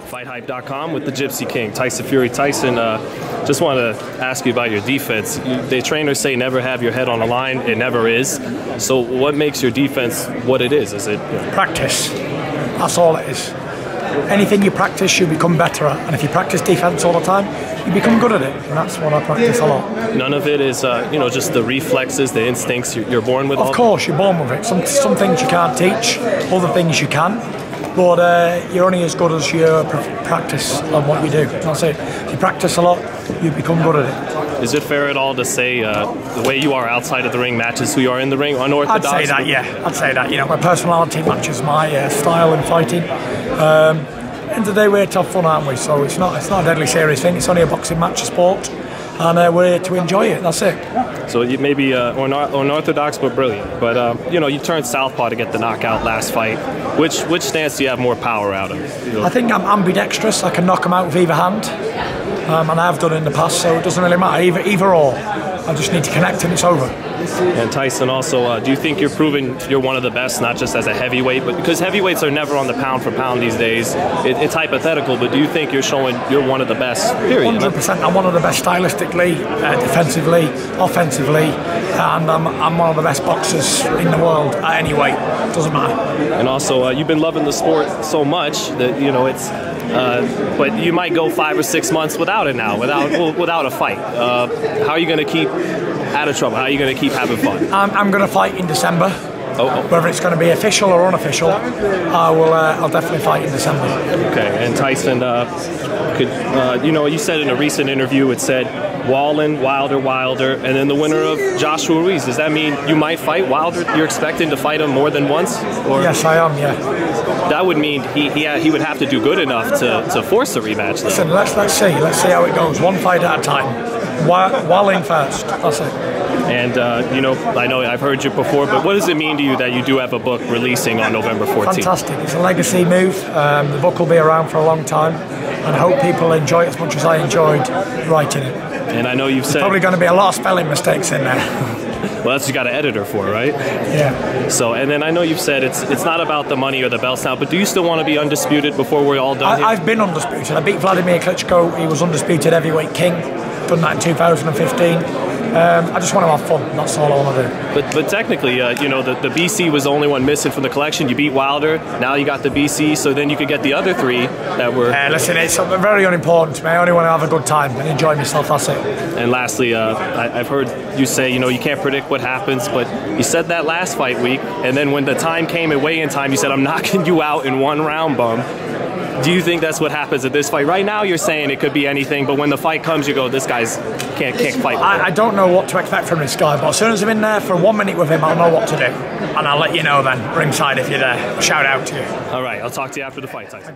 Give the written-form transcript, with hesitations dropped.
FightHype.com with the Gypsy King, Tyson Fury. Tyson, just want to ask you about your defense. The trainers say never have your head on the line. It never is. So what makes your defense what it is? Is it practice? That's all it is. Anything you practice, you become better at. And if you practice defense all the time, you become good at it. And that's what I practice a lot. None of it is, just the reflexes, the instincts you're born with? Of course, you're born with it. Some things you can't teach, other things you can. But you're only as good as your practice on what you do. That's it. If you practice a lot, you become good at it. Is it fair at all to say the way you are outside of the ring matches who you are in the ring, unorthodox? I'd say that, yeah. I'd say that. You know, my personality matches my style in fighting. End of the day, we're here to have fun, aren't we? So it's not a deadly serious thing. It's only a boxing match, a sport, and we're here to enjoy it. That's it. So you maybe unorthodox but brilliant. But you turned southpaw to get the knockout last fight. Which stance do you have more power out of? I think I'm ambidextrous. I can knock them out with either hand, and I have done it in the past. So it doesn't really matter either or. I just need to connect and it's over. And Tyson, also, do you think you're proving you're one of the best, not just as a heavyweight, but because heavyweights are never on the pound for pound these days? It's hypothetical, but do you think you're showing you're one of the best? Period. 100%. I'm one of the best stylistically, defensively, offensively, and I'm one of the best boxers in the world at any weight. Doesn't matter. And also, you've been loving the sport so much that it's. But you might go 5 or 6 months without it now, without a fight. How are you going to keep out of trouble? How are you going to keep having fun? I'm going to fight in December. Whether it's going to be official or unofficial, I'll definitely fight in December. Okay. And Tyson, you said in a recent interview, it said Wallin, Wilder, and then the winner of Joshua Ruiz. Does that mean you might fight Wilder? You're expecting to fight him more than once? Or? Yes, I am. Yeah. That would mean he would have to do good enough to force a rematch. Though. Listen, let's see how it goes. One fight at a time. Wallin first. That's it. And I know I've heard you before, but what does it mean to you that you do have a book releasing on November 14th? Fantastic. It's a legacy move. The book will be around for a long time, and I hope people enjoy it as much as I enjoyed writing it. And I know you've said there's probably going to be a lot of spelling mistakes in there. Well, that's what you got an editor for, right? Yeah. So, and then I know you've said it's not about the money or the belts now, but do you still want to be undisputed before we're all done? I've been undisputed. I beat Vladimir Klitschko. He was undisputed heavyweight king. Done that in 2015. I just want to have fun. That's all I want to do. But technically, the BC was the only one missing from the collection. You beat Wilder. Now you got the BC, so then you could get the other 3 that were. Listen, it's very unimportant to me. I only want to have a good time and enjoy myself. That's it. And lastly, I've heard you say, you can't predict what happens, but you said that last fight week, and then when the time came and weigh-in time, you said, "I'm knocking you out in 1 round, bum." Do you think that's what happens at this fight? Right now you're saying it could be anything, but when the fight comes you go, this guy's can't fight. I don't know what to expect from this guy, but as soon as I'm in there for 1 minute with him, I'll know what to do. And I'll let you know then, ringside if you're there. Shout out to you. All right, I'll talk to you after the fight, Tyson.